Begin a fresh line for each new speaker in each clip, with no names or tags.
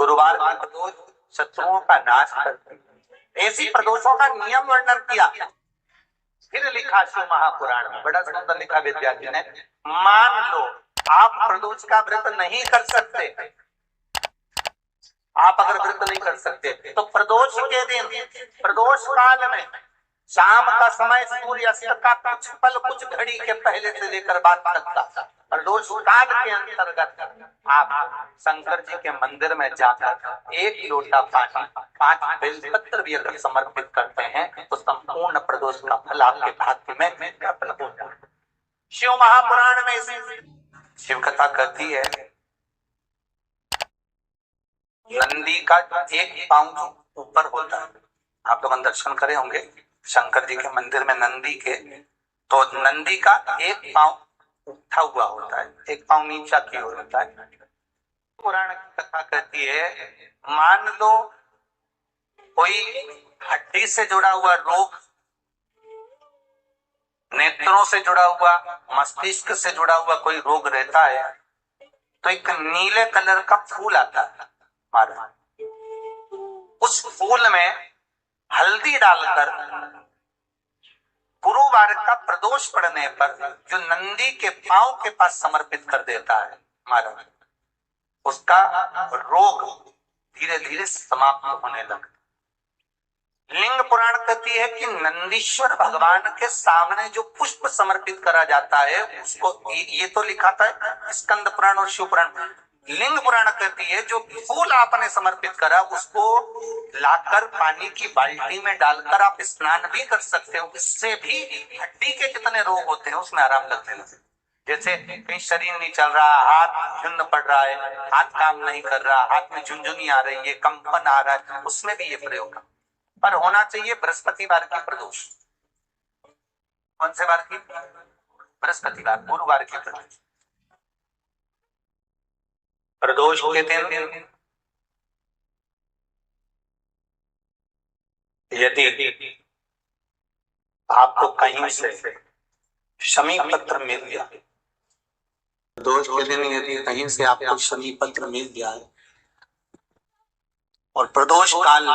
गुरुवार के प्रदोष शत्रुओं का नाश करते हैं। ऐसी प्रदोषों का नियम वर्णन किया। फिर लिखा शिव महापुराण में, बड़ा सुंदर लिखा विद्यार्थी ने। मान लो आप प्रदोष का व्रत नहीं कर सकते, आप अगर व्रत नहीं कर सकते तो प्रदोष के दिन, प्रदोष काल में शाम का समय सूर्यास्त का कुछ पल, कुछ घड़ी के पहले से लेकर बाद तक प्रदोष काल के अंतर्गत आप शंकर जी के मंदिर में जाकर 1 लोटा पानी, 5 बेलपत्र भी अगर समर्पित करते हैं तो संपूर्ण प्रदोष का फल आपके भाग्य में प्राप्त हो जाए। शिव महापुराण में शिव कथा कहती है, नंदी का एक पांव ऊपर होता है। आप लोग दर्शन करे होंगे शंकर जी के मंदिर में नंदी के, तो नंदी का एक पांव उठा हुआ होता है, एक पांव नीचा की ओर होता है। पुराण की कथा कहती है, मान लो कोई हड्डी से जुड़ा हुआ रोग, नेत्रों से जुड़ा हुआ, मस्तिष्क से जुड़ा हुआ कोई रोग रहता है, तो एक नीले कलर का फूल आता है महाराज, उस फूल में हल्दी डालकर गुरुवार का प्रदोष पड़ने पर जो नंदी के पांव के पास समर्पित कर देता है महाराज, उसका रोग धीरे धीरे समाप्त होने लगता। लिंग पुराण कहती है कि नंदीश्वर भगवान के सामने जो पुष्प समर्पित करा जाता है उसको, ये तो लिखा था स्कंद पुराण और शिव पुराण। लिंग पुराण कहती है जो फूल आपने समर्पित करा उसको लाकर पानी की बाल्टी में डालकर आप स्नान भी कर सकते हो। इससे भी हड्डी के जितने रोग होते हैं उसमें आराम लगने लगता है। जैसे कहीं शरीर नहीं चल रहा, हाथ झुन्न पड़ रहा है, हाथ काम नहीं कर रहा, हाथ में झुनझुनी आ रही है, कंपन आ रहा है, उसमें भी ये प्रयोग पर होना चाहिए बृहस्पतिवार की प्रदोष। कौन से वार की? बृहस्पतिवार, गुरुवार की प्रदोष। प्रदोष के दिन यदि आपको कहीं से शमी पत्र मिल गया, प्रदोष के दिन यदि कहीं से आपको शमी पत्र मिल गया है और प्रदोष काल,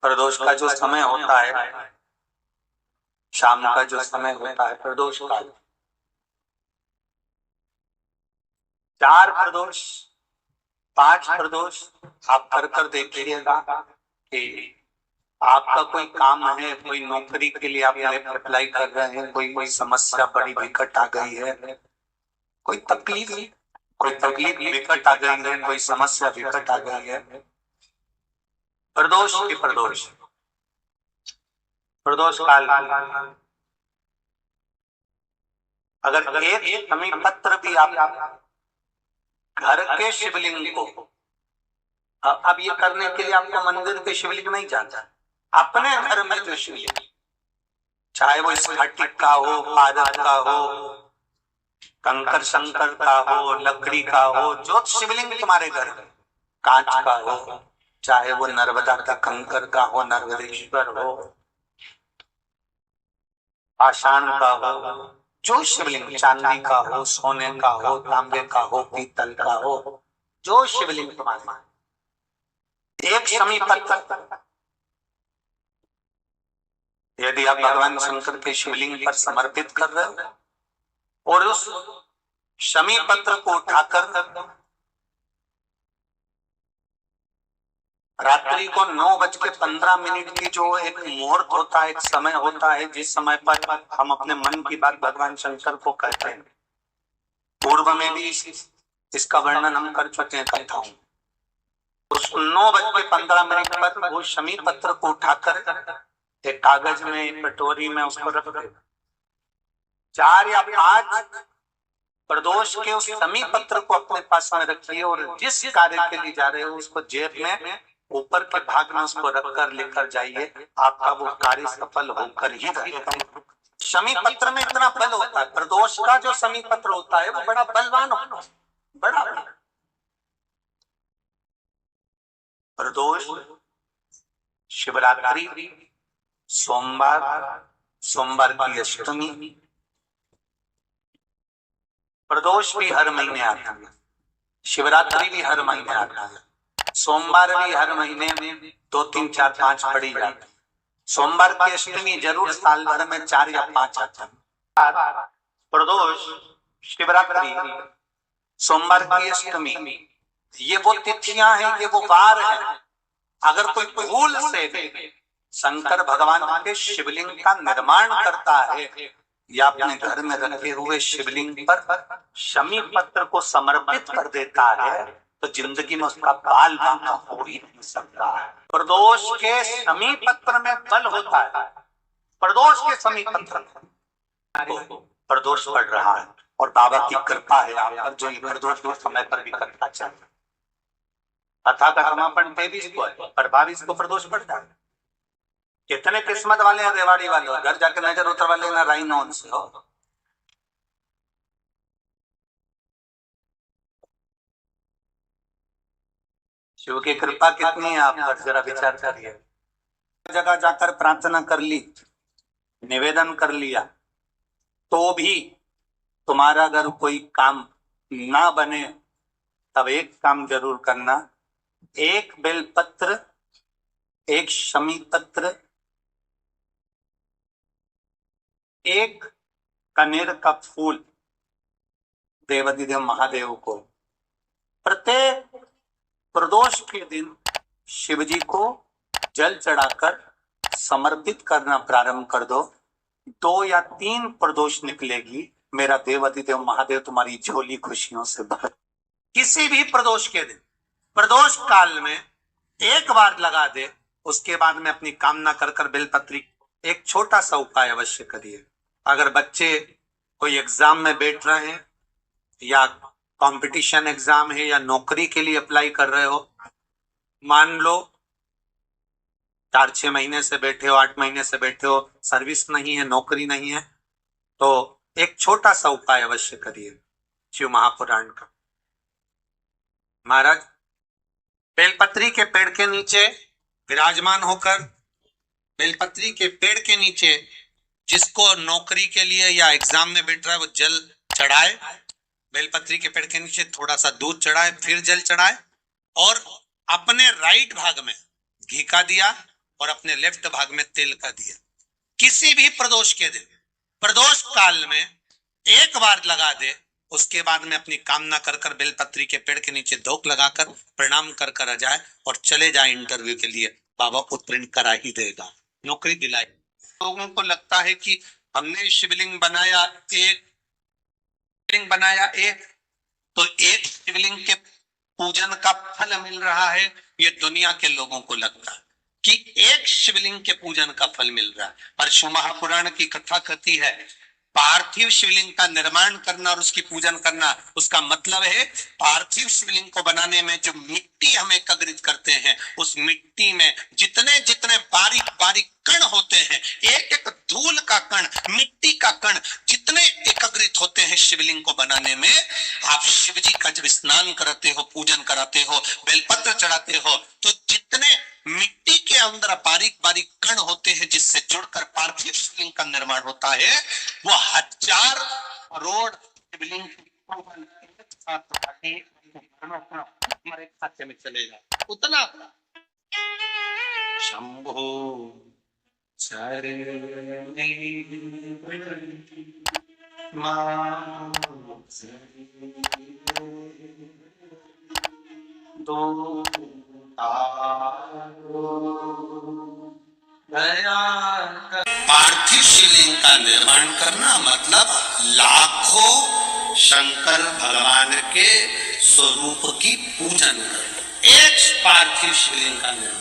प्रदोष का जो समय होता है, शाम का जो समय होता है प्रदोष काल, 4 प्रदोष 5 प्रदोष आप कर देखिएगा कि आपका कोई काम है, कोई नौकरी के लिए आप अप्लाई कर रहे हैं, कोई समस्या बड़ी विकट आ गई है, कोई तकलीफ विकट आ गई है, कोई समस्या विकट आ गई है, प्रदोष की प्रदोष काल अगर एक शमी पत्र भी आप घर के शिवलिंग को, अब ये करने के लिए आपको मंदिर के शिवलिंग नहीं जाना, अपने घर में जो शिवलिंग, चाहे वो स्फटिक का हो, पारद का हो, कंकर शंकर का हो, लकड़ी का हो, जो शिवलिंग तुम्हारे घर में, कांच का हो, चाहे वो नर्मदा का कंकर का हो, नर्मदेश्वर हो, पाषाण का हो, जो शिवलिंग चांदी का हो, सोने का हो, तांबे का हो, पीतल का हो, जो शिवलिंग तुम्हारे, एक शमी पत्र यदि आप भगवान शंकर के शिवलिंग पर समर्पित कर रहे हो और उस शमी पत्र को उठाकर रात्रि को 9:15 की जो एक मुहूर्त होता है, एक समय होता है जिस समय पर हम अपने मन की बात भगवान शंकर को कहते हैं, पूर्व में भी इसका वर्णन हम कर चुके हैं कथाओं। उस 9:15 पर वो शमी पत्र को उठाकर एक कागज में, एक कटोरी में उसको रख दे। 4 या 5 प्रदोष के उस शमी पत्र को अपने पास में रखिए और जिस कार्य के लिए जा रहे हो उसको जेब में ऊपर के भाग में उसको रखकर लेकर जाइए, आपका वो कार्य सफल होकर ही रहेगा। शमी पत्र में इतना बल होता है, प्रदोष का जो शमी पत्र होता है वो बड़ा बलवान होता है, बड़ा प्रदोष, शिवरात्रि, सोमवार की अष्टमी, प्रदोष भी हर महीने आता है। शिवरात्रि भी हर महीने आता है, सोमवार भी हर महीने में 2 3 4 5 पड़ी जाती है। सोमवार की अष्टमी जरूर साल भर में 4 या 5 आता है। प्रदोष, शिवरात्रि, सोमवार की अष्टमी, ये वो तिथियां हैं, ये वो वार हैं। अगर कोई भूल से शंकर भगवान के शिवलिंग का निर्माण करता है या अपने घर में रखे हुए शिवलिंग पर शमी पत्र को समर्पित कर देता है तो जिंदगी में उसका बाल बांका हो ही नहीं सकता है। प्रदोष के शमी पत्र में बल होता है। प्रदोष के शमी पत्र में प्रदोष पड़ रहा है और बाबा की कृपा है आप पर, जो ये प्रदोष को समय पर भी करना चाहिए। कथा का समापन 23 को है पर 22 को प्रदोष पड़ता है। कितने किस्मत वाले हैं रेवाड़ी वाले, घर जाके नजर उतरवा लेना राइन ऑन से हो। शिव की कृपा कितनी है आप पर, जरा विचार करिए। जगह जाकर प्रार्थना कर ली, निवेदन कर लिया, तो भी तुम्हारा अगर कोई काम ना बने तब एक काम जरूर करना, एक बेलपत्र, एक शमी पत्र, एक कनेर का फूल देवाधिदेव महादेव को प्रत्येक प्रदोष के दिन शिव जी को जल चढ़ाकर समर्पित करना प्रारंभ कर दो। 2 या 3 प्रदोष निकलेगी, मेरा देवाधिदेव महादेव तुम्हारी झोली खुशियों से भर। किसी भी प्रदोष के दिन, प्रदोष काल में एक बार लगा दे, उसके बाद में अपनी कामना कर कर बेलपत्री एक छोटा सा उपाय अवश्य करिए। अगर बच्चे कोई एग्जाम में बैठ रहे हैं या कंपटीशन एग्जाम है या नौकरी के लिए अप्लाई कर रहे हो, मान लो 4-6 महीने से बैठे हो, 8 महीने से बैठे हो, सर्विस नहीं है, नौकरी नहीं है, तो एक छोटा सा उपाय अवश्य करिए शिव महापुराण का। महाराज बेलपत्री के पेड़ के नीचे विराजमान होकर, बेलपत्री के पेड़ के नीचे जिसको नौकरी के लिए या एग्जाम में बैठ रहा है वो जल चढ़ाए, बेलपत्री के पेड़ के नीचे थोड़ा सा दूध चढ़ाए, फिर जल चढ़ाए और अपने राइट भाग में घी का दिया और अपने लेफ्ट भाग में तेल का दिया। किसी भी प्रदोष के दिन, प्रदोष काल में एक बार लगा दे, उसके बाद में अपनी कामना कर कर बेलपत्री के पेड़ के नीचे धोख लगाकर प्रणाम कर कर आ जाए और चले जाए इंटरव्यू के लिए, बाबा उत्तीर्ण करा ही देगा, नौकरी दिलाई। लोगों को लगता है कि हमने शिवलिंग बनाया एक, तो एक शिवलिंग के पूजन का फल मिल रहा है। ये दुनिया के लोगों को लगता है कि एक शिवलिंग के पूजन का फल मिल रहा है, पर शिव महापुराण की कथा कहती है पार्थिव शिवलिंग का निर्माण करना और उसकी पूजन करना, उसका मतलब है पार्थिव शिवलिंग को बनाने में जो मिट्टी हम एकत्रित करते हैं, उस मिट्टी में जितने जितने बारीक बारीक कण होते हैं, एक एक धूल का कण, मिट्टी का कण जितने एकत्रित होते हैं शिवलिंग को बनाने में, आप शिव जी का जब स्नान कराते हो, पूजन कराते हो, बेलपत्र चढ़ाते हो, तो जितने मिट्टी के अंदर बारीक बारीक कण होते हैं जिससे जुड़कर पार्थिव शिवलिंग का निर्माण होता है, वो 1000 करोड़ शिवलिंग हमारे खाते में चलेगा उतना। शंभो दो पार्थिव शिवलिंग का निर्माण करना मतलब लाखों शंकर भगवान के स्वरूप की पूजन करना, एक पार्थिव शिवलिंग का निर्माण।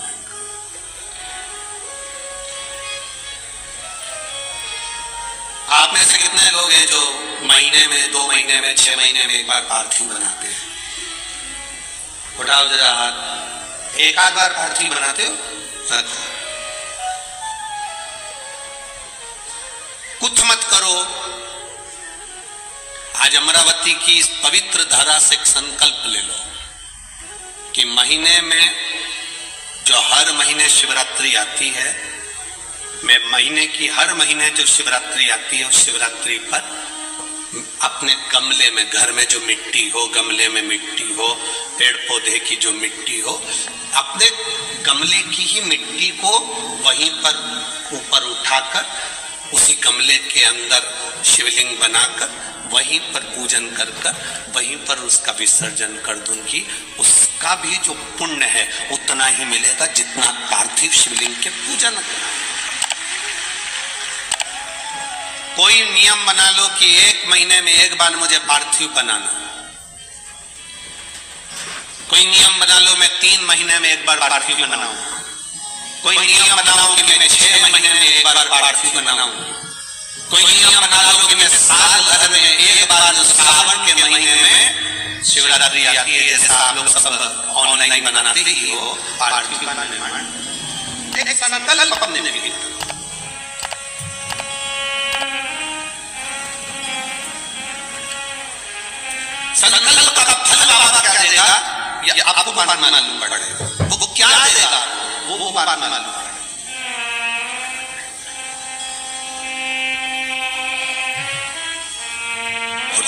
आप में से कितने लोग हैं जो महीने में, 2 महीने में, 6 महीने में एक बार पार्थिव बनाते हैं? उठाओ जरा हाथ। एक आध बार पार्थिव बनाते हो? कुछ मत करो। आज अमरावती की इस पवित्र धारा से एक संकल्प ले लो कि महीने में जो हर महीने शिवरात्रि आती है, मैं महीने की हर महीने जो शिवरात्रि आती है उस शिवरात्रि पर
अपने गमले में, घर में जो मिट्टी हो, गमले में मिट्टी हो, पेड़ पौधे की जो मिट्टी हो, अपने गमले की ही मिट्टी को वहीं पर ऊपर उठाकर उसी गमले के अंदर शिवलिंग बनाकर वहीं पर पूजन कर वहीं पर उसका विसर्जन कर दूंगी। उसका भी जो पुण्य है उतना ही मिलेगा जितना पार्थिव शिवलिंग के पूजन। कोई नियम बना लो कि 1 महीने में एक बार मुझे पार्थिव बनाना। कोई नियम बना लो मैं 3 महीने में एक बार पार्थिव बनाऊं। कोई नियम बनाओ कि मैं 6 महीने में एक बार पार्थिव बनाऊं। कोई नियम बना लो कि मैं साल भर में एक बार सावन के महीने में शिवरात्रि आती है, जैसा आप लोग सब ऑनलाइन बनाते ही हो, पार्थिव बनाने एक संकल्प अपने में भी। संकल्प का फल बाबा क्या देगा ये आपको मालूम पड़ेगा। वो क्या देगा वो बात मालूम पड़ेगा।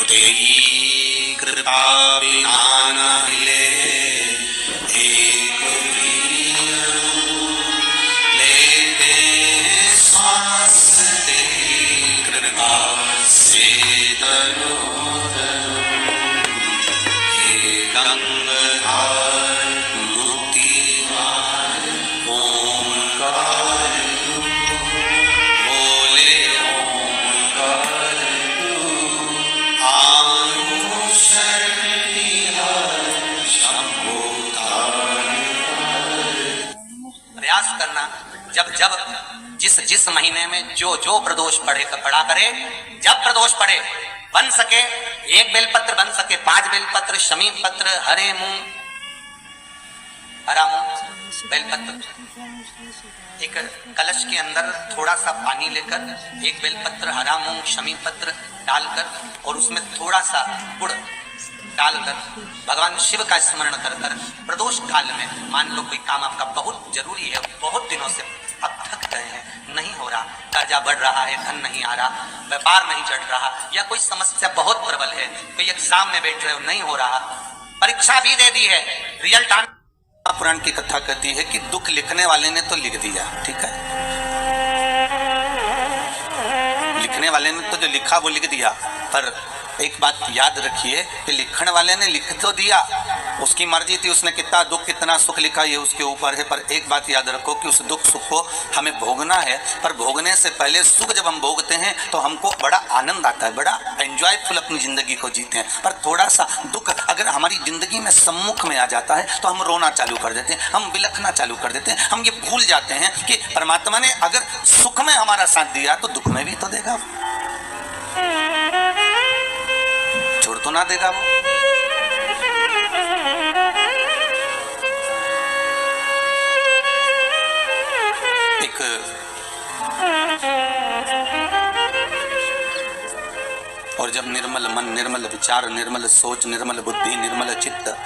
तेरी कृपा बिना न हिले एक लेते श्वास तेरी कृपा से तनो गंगाधर मुक्तिहार ओंकार बोले ओंकार
प्रयास करना। जब जब जिस महीने में जो जो प्रदोष पड़ा करे, जब प्रदोष पड़े बन सके 1 बेलपत्र, बन सके 5 बेलपत्र, शमीन पत्र, हरे मूंग, हरा मूंग, बेलपत्र, एक कलश के अंदर थोड़ा सा पानी लेकर 1 बेलपत्र, हरा मूंग, शमीन पत्र डालकर और उसमें थोड़ा सा गुड़ डालकर भगवान शिव का स्मरण कर प्रदोष काल में, मान लो कोई काम आपका बहुत जरूरी है, बहुत दिनों से अब थक गए हैं, नहीं हो रहा, कर्जा बढ़ रहा है, धन नहीं आ रहा, व्यापार नहीं चढ़ रहा, या कोई समस्या बहुत प्रबल है, कोई एग्जाम में बैठ रहे हो नहीं हो रहा, परीक्षा भी दे दी है, रिजल्ट आना। पुराण की कथा कहती है कि दुख लिखने वाले ने तो लिख दिया, ठीक है, लिखने वाले ने तो जो लिखा वो लिख दिया, पर एक बात याद रखिए कि लिखने वाले ने लिख तो दिया, उसकी मर्जी थी, उसने कितना दुख कितना सुख लिखा ये उसके ऊपर है, पर एक बात याद रखो कि उस दुख सुख को हमें भोगना है, पर भोगने से पहले सुख जब हम भोगते हैं तो हमको बड़ा आनंद आता है, बड़ा एंजॉयफुल अपनी जिंदगी को जीते हैं, पर थोड़ा सा दुख अगर हमारी जिंदगी में सम्मुख में आ जाता है तो हम रोना चालू कर देते हैं, हम बिलखना चालू कर देते हैं, हम ये भूल जाते हैं कि परमात्मा ने अगर सुख में हमारा साथ दिया तो दुख में भी तो देगा, छोड़ तो ना देगा वो। एक और जब निर्मल मन, निर्मल विचार, निर्मल सोच, निर्मल बुद्धि, निर्मल चित्त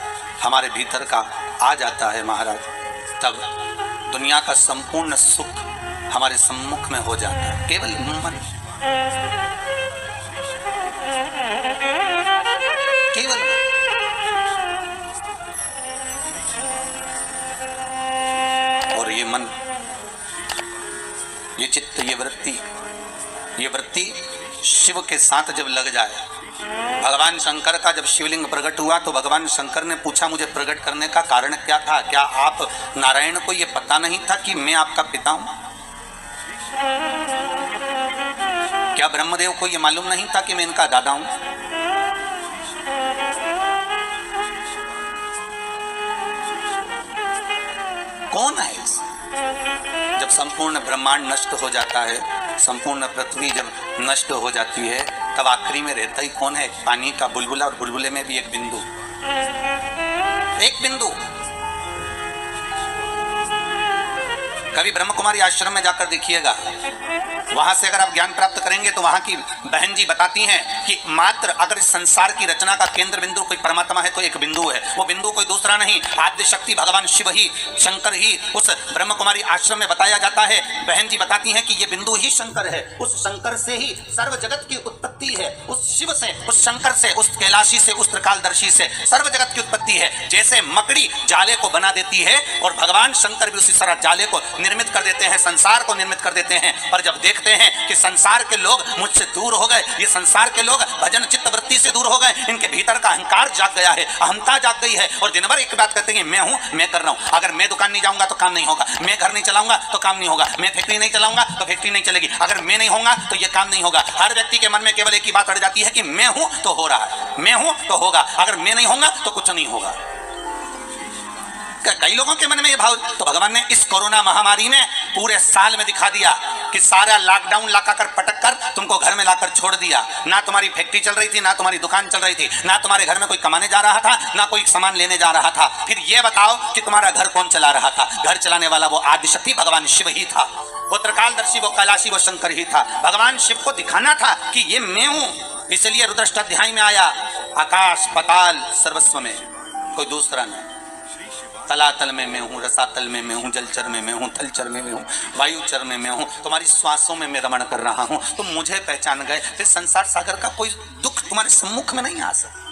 हमारे भीतर का आ जाता है महाराज, तब दुनिया का संपूर्ण सुख हमारे सम्मुख में हो जाता है, केवल मन, केवल। और ये मन, ये चित्त, ये वृत्ति शिव के साथ जब लग जाए, भगवान शंकर का जब शिवलिंग प्रकट हुआ तो भगवान शंकर ने पूछा मुझे प्रकट करने का कारण क्या था, क्या आप नारायण को ये पता नहीं था कि मैं आपका पिता हूं? क्या ब्रह्मदेव को ये मालूम नहीं था कि मैं इनका दादा हूं? कौन है इस? जब संपूर्ण ब्रह्मांड नष्ट हो जाता है, संपूर्ण पृथ्वी जब नष्ट हो जाती है, तब आखिरी में रहता ही कौन है? पानी का बुलबुला, और बुलबुले में भी एक बिंदु, एक बिंदु। कभी ब्रह्म कुमारी आश्रम में जाकर देखिएगा, वहां से अगर आप ज्ञान प्राप्त करेंगे तो वहां की बहन जी बताती हैं कि मात्र अगर इस संसार की रचना का केंद्र बिंदु कोई परमात्मा है तो एक बिंदु है, वो बिंदु कोई दूसरा नहीं, आद्य शक्ति भगवान शिव ही, शंकर ही। उस ब्रह्म कुमारी आश्रम में बताया जाता है, बहन जी बताती हैं कि ये बिंदु ही शंकर है, उस शंकर से ही सर्व जगत की उत्पत्ति है, उस शिव से, उस शंकर से, उस कैलाशी से, उस त्रिकालदर्शी से सर्व जगत की उत्पत्ति है। जैसे मकड़ी जाले को बना देती है और भगवान शंकर भी उसी तरह जाले को निर्मित कर देते हैं, संसार को निर्मित कर देते हैं। पर जब देखते हैं कि संसार के लोग मुझसे दूर हो गए, ये संसार के लोग भजन चित्त वृत्ति से दूर हो गए, इनके भीतर का अहंकार जाग गया है, अहंता जाग गई है और दिन भर एक बात कहते हैं मैं हूं, मैं कर रहा हूं। अगर मैं दुकान नहीं जाऊंगा तो काम नहीं होगा, मैं घर नहीं चलाऊंगा तो काम नहीं होगा, मैं फैक्ट्री नहीं चलाऊंगा तो फैक्ट्री नहीं चलेगी, अगर मैं नहीं होगा तो ये काम नहीं होगा। हर व्यक्ति के मन में केवल एक ही बात अड़ जाती है कि मैं हूं तो हो रहा है, मैं हूं तो होगा, अगर मैं नहीं होगा तो कुछ नहीं होगा। कई लोगों के मन में ये भाव, तो भगवान ने इस कोरोना महामारी में पूरे साल में दिखा दिया कि सारा लॉकडाउन लगाकर पटक कर तुमको घर में लाकर छोड़ दिया। ना तुम्हारी फैक्ट्री चल रही थी, ना तुम्हारी दुकान चल रही थी, ना तुम्हारे घर में कोई कमाने जा रहा था, ना कोई सामान लेने जा रहा था। फिर ये बताओ कि तुम्हारा घर कौन चला रहा था? घर चलाने वाला वो आदिशक्ति भगवान शिव ही था, वो त्रिकालदर्शी, वो कैलाशी, वो शंकर ही था। भगवान शिव को दिखाना था कि ये मैं हूं, इसलिए रुद्राष्टाध्याय में आया आकाश पाताल सर्वस्व में कोई दूसरा नहीं। तलातल में मैं हूँ, रसातल में मैं हूँ, जलचर में मैं हूँ, थलचर में मैं हूँ, वायुचर में मैं हूँ, तुम्हारी श्वासों में मैं रमण कर रहा हूँ। तुम मुझे पहचान गए, फिर संसार सागर का कोई दुख तुम्हारे सम्मुख में नहीं आ सकता।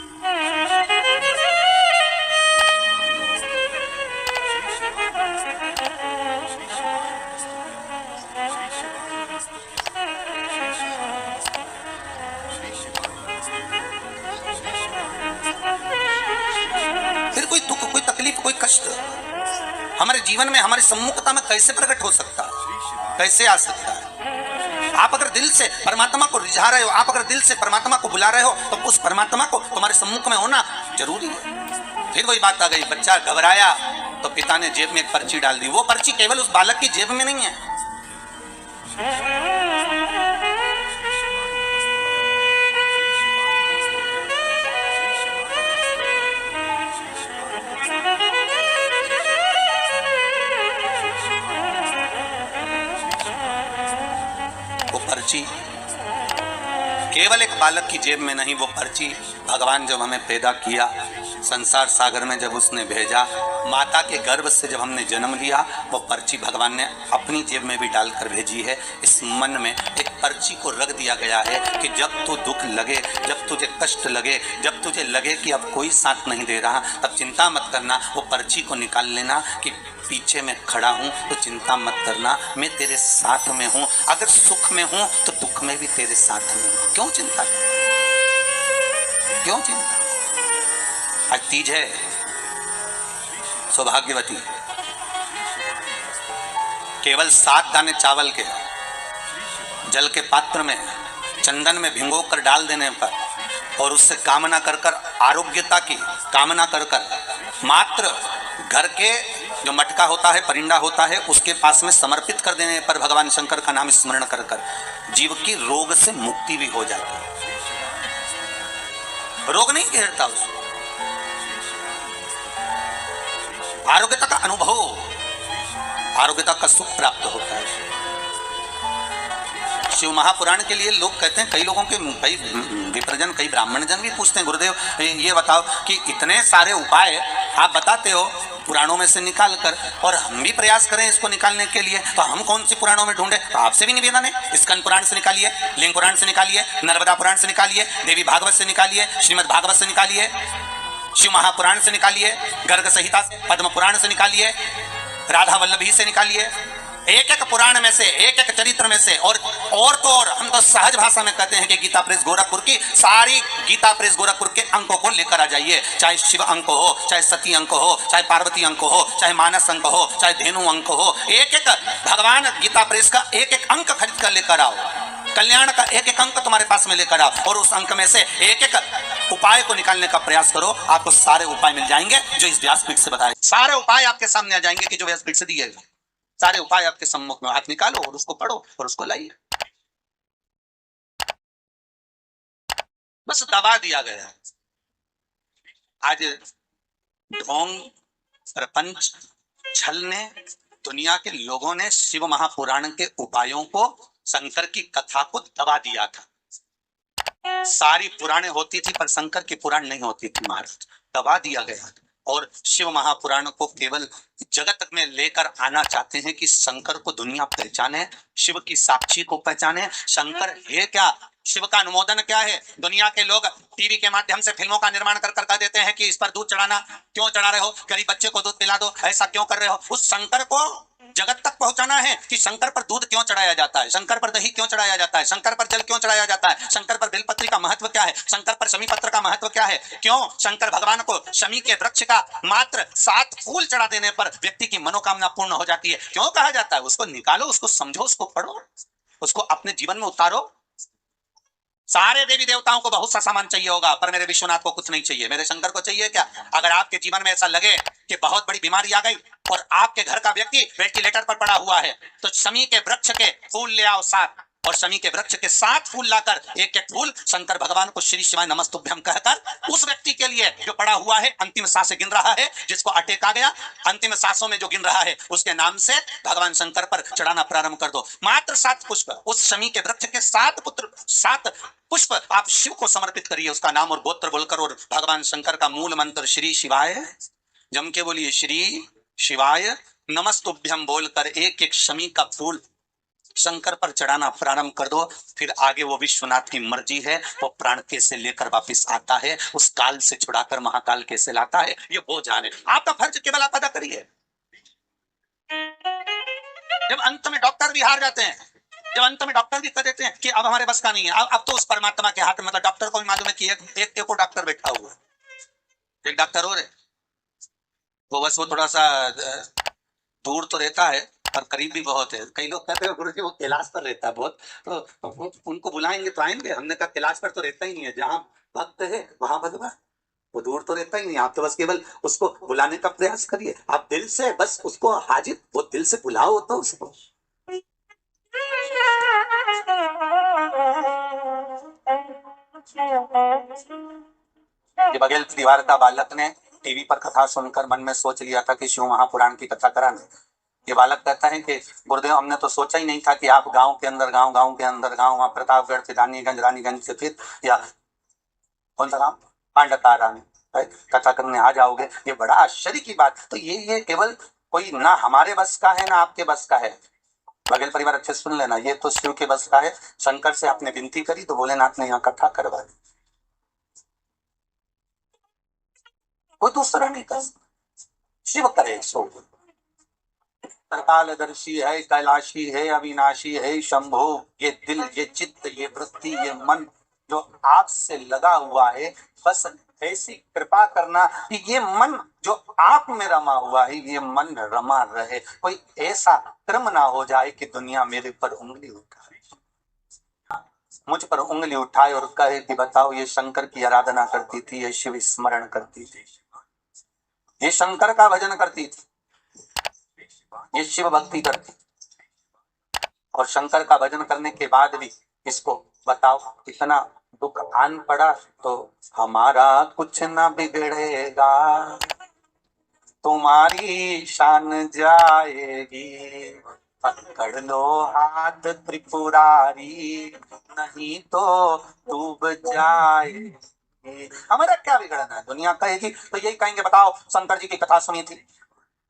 फिर कोई दुख, कोई तकलीफ, कोई कष्ट हमारे जीवन में, हमारे सम्मुखता में कैसे प्रकट हो सकता है, कैसे आ सकता है? आप अगर दिल से परमात्मा को रिझा रहे हो, आप अगर दिल से परमात्मा को बुला रहे हो, तो उस परमात्मा को तुम्हारे सम्मुख में होना जरूरी है। फिर वही बात आ गई, बच्चा घबराया तो पिता ने जेब में एक पर्ची डाल दी। वो पर्ची केवल उस बालक की जेब में नहीं है, पर्ची केवल एक बालक की जेब में नहीं, वो पर्ची भगवान जब हमें पैदा किया, संसार सागर में जब उसने भेजा, माता के गर्भ से जब हमने जन्म लिया, वो पर्ची भगवान ने अपनी जेब में भी डालकर भेजी है। इस मन में एक पर्ची को रख दिया गया है कि जब तू दुख लगे, जब तुझे कष्ट लगे, जब तुझे लगे कि अब कोई साथ नहीं दे रहा, तब चिंता मत करना, वो पर्ची को निकाल लेना कि पीछे मैं खड़ा हूं, तो चिंता मत करना, मैं तेरे साथ में हूं। अगर सुख में हूं तो दुख में भी तेरे साथ में हूं। क्यों चिंता, क्यों चिंता? आज तीज है, सौभाग्यवती केवल 7 दाने चावल के जल के पात्र में चंदन में भिगो कर डाल देने पर और उससे कामना कर कर, आरोग्यता की कामना कर कर, मात्र घर के जो मटका होता है, परिंदा होता है, उसके पास में समर्पित कर देने पर भगवान शंकर का नाम स्मरण कर कर जीव की रोग से मुक्ति भी हो जाती है। रोग नहीं घेरता उसको, आरोग्यता का अनुभव, आरोग्यता का सुख प्राप्त होता है। शिव महापुराण के लिए लोग कहते हैं, कई लोगों के, कई विप्रजन, कई ब्राह्मण जन भी पूछते हैं, गुरुदेव ये बताओ कि इतने सारे उपाय आप बताते हो पुराणों में से निकाल कर, और हम भी प्रयास करें इसको निकालने के लिए, तो हम कौन सी पुराणों में ढूंढे? तो आपसे भी निवेदन है, स्कंद पुराण से निकालिए, लिंग पुराण से निकालिए, नर्मदा पुराण से निकालिए, देवी भागवत से निकालिए, श्रीमद् भागवत से निकालिए, शिव महापुराण से निकालिए, गर्ग संहिता से, पद्म पुराण से निकालिए, राधा वल्लभी से निकालिए, एक एक पुराण में से, एक एक चरित्र में से। और तो और हम तो सहज भाषा में कहते हैं कि गीता प्रेस गोरखपुर की सारी गीता प्रेस गोरखपुर के अंकों को लेकर आ जाइए, चाहे शिव अंक हो, चाहे सती अंक हो, चाहे पार्वती अंक हो, चाहे मानस अंक हो, चाहे धेनु अंक हो, एक एक भगवान गीता प्रेस का एक एक अंक खरीद कर लेकर आओ, कल्याण का एक एक अंक तुम्हारे पास में लेकर आओ, और उस अंक में से एक एक उपाय को निकालने का प्रयास करो। आपको सारे उपाय मिल जाएंगे जो इस व्यासपीठ से बताए, सारे उपाय आपके सामने आ जाएंगे कि जो व्यासपीठ से दिए, सारे उपाय आपके सम्मुख में, हाथ निकालो और उसको पढ़ो और उसको लाइए। बस दबा दिया गया। आज ढोंग, प्रपंच, छलने, दुनिया के लोगों ने शिव महापुराण के उपायों को, शंकर की कथा को दबा दिया था। सारी पुराणे होती थी पर शंकर की पुराण नहीं होती थी महाराज, दबा दिया गया। और शिव महापुराण को केवल जगत में लेकर आना चाहते हैं कि शंकर को दुनिया पहचाने, शिव की साक्षी को पहचाने। शंकर है क्या, शिव का अनुमोदन क्या है। दुनिया के लोग टीवी के माध्यम से फिल्मों का निर्माण कर कर कह देते हैं कि इस पर दूध चढ़ाना, क्यों चढ़ा रहे हो, गरीब बच्चे को दूध पिला दो, ऐसा क्यों कर रहे हो। उस शंकर को जगत तक पहुंचाना है कि शंकर पर दूध क्यों चढ़ाया जाता है, शंकर पर दही क्यों चढ़ाया जाता है, शंकर पर जल क्यों चढ़ाया जाता है, शंकर पर बेलपत्री का महत्व क्या है, शंकर पर शमी पत्र का महत्व क्या है, क्यों शंकर भगवान को शमी के वृक्ष का मात्र 7 फूल चढ़ा देने पर व्यक्ति की मनोकामना पूर्ण हो जाती है, क्यों कहा जाता है। उसको निकालो, उसको समझो, उसको पढ़ो, उसको अपने जीवन में उतारो। सारे देवी देवताओं को बहुत सा सामान चाहिए होगा, पर मेरे विश्वनाथ को कुछ नहीं चाहिए, मेरे शंकर को चाहिए क्या। अगर आपके जीवन में ऐसा लगे कि बहुत बड़ी बीमारी आ गई और आपके घर का व्यक्ति वेंटिलेटर पर पड़ा हुआ है, तो शमी के वृक्ष के फूल ले आओ 7, और शमी के वृक्ष के 7 फूल लाकर एक एक फूल शंकर भगवान को श्री शिवाय नमस्तुभ्यम कहकर उस व्यक्ति के लिए जो पड़ा हुआ है, अंतिम सांसें गिन रहा है, जिसको अटैक आ गया, अंतिम सांसों में जो गिन रहा है, उसके नाम से भगवान शंकर पर चढ़ाना प्रारंभ कर दो। मात्र 7 पुष्प, उस शमी के वृक्ष के 7 पुष्प आप शिव को समर्पित करिए, उसका नाम और गोत्र बोलकर, और भगवान शंकर का मूल मंत्र श्री शिवाय, जम के बोलिए श्री शिवाय नमस्तुभ्यम बोलकर एक एक शमी का फूल शंकर पर चढ़ाना प्रारंभ कर दो। फिर आगे वो विश्वनाथ की मर्जी है, वो प्राण कैसे लेकर वापस आता है, उस काल से छुड़ाकर महाकाल कैसे लाता है, ये वो जाने। आपका फर्ज केवल आप अदा करिए। जब अंत में डॉक्टर भी हार जाते हैं, जब अंत में डॉक्टर भी कह देते हैं कि अब हमारे बस का नहीं है, अब तो उस परमात्मा के हाथ में, मतलब डॉक्टर को भी मालूम है कि एक और डॉक्टर बैठा हुआ है, एक डॉक्टर और है, वो बस वो थोड़ा सा दूर तो रहता है पर करीब भी बहुत है। कई लोग कहते हैं गुरुजी वो कैलाश पर रहता है बहुत, तो उनको बुलाएंगे तो आएंगे। हमने कहा कैलाश पर तो रहता ही नहीं है, जहां भक्त है वहां भगवान, वो दूर तो रहता ही नहीं। आप तो बस केवल उसको बुलाने का प्रयास करिए, आप दिल से बस उसको हाजिर, वो दिल से बुलाओ तो उसको। ये बघेल परिवार का बालक ने टीवी पर कथा सुनकर मन में सोच लिया था कि शिव महापुराण की कथा कराने। ये बालक कहता है कि गुरुदेव हमने तो सोचा ही नहीं था कि आप गांव के अंदर गांव वहां प्रतापगढ़ से रानीगंज से फिर या कौन सा गांव पांडतारा में कथा करने आ जाओगे, ये बड़ा आश्चर्य की बात। तो ये केवल कोई ना हमारे बस का है ना आपके बस का है। बघेल परिवार अच्छे सुन लेना, ये तो शिव के बस का है। शंकर से आपने विनती करी तो भोलेनाथ ने यहाँ कथा करवा दी, कोई दूसरा नहीं कर, शिव करे सो। कालदर्शी है, कैलाशी है, अविनाशी है शंभो। ये दिल, ये चित्त, ये वृत्ति, ये मन जो आपसे लगा हुआ है, बस ऐसी कृपा करना कि ये मन जो आप में रमा हुआ है, ये मन रमा रहे। कोई ऐसा क्रम ना हो जाए कि दुनिया मेरे पर उंगली उठाए, मुझ पर उंगली उठाए और कहे कि बताओ ये शंकर की आराधना करती थी, ये शिव स्मरण करती थी, ये शंकर का भजन करती थी, ये शिव भक्ति करती, और शंकर का भजन करने के बाद भी इसको बताओ इतना दुख आन पड़ा, तो हमारा कुछ ना बिगड़ेगा, तुम्हारी शान जाएगी, पकड़ लो हाथ त्रिपुरारी, नहीं तो डूब जाएगी। हमारा क्या बिगड़ना है, दुनिया कहेगी तो यही कहेंगे बताओ शंकर जी की कथा सुनी थी,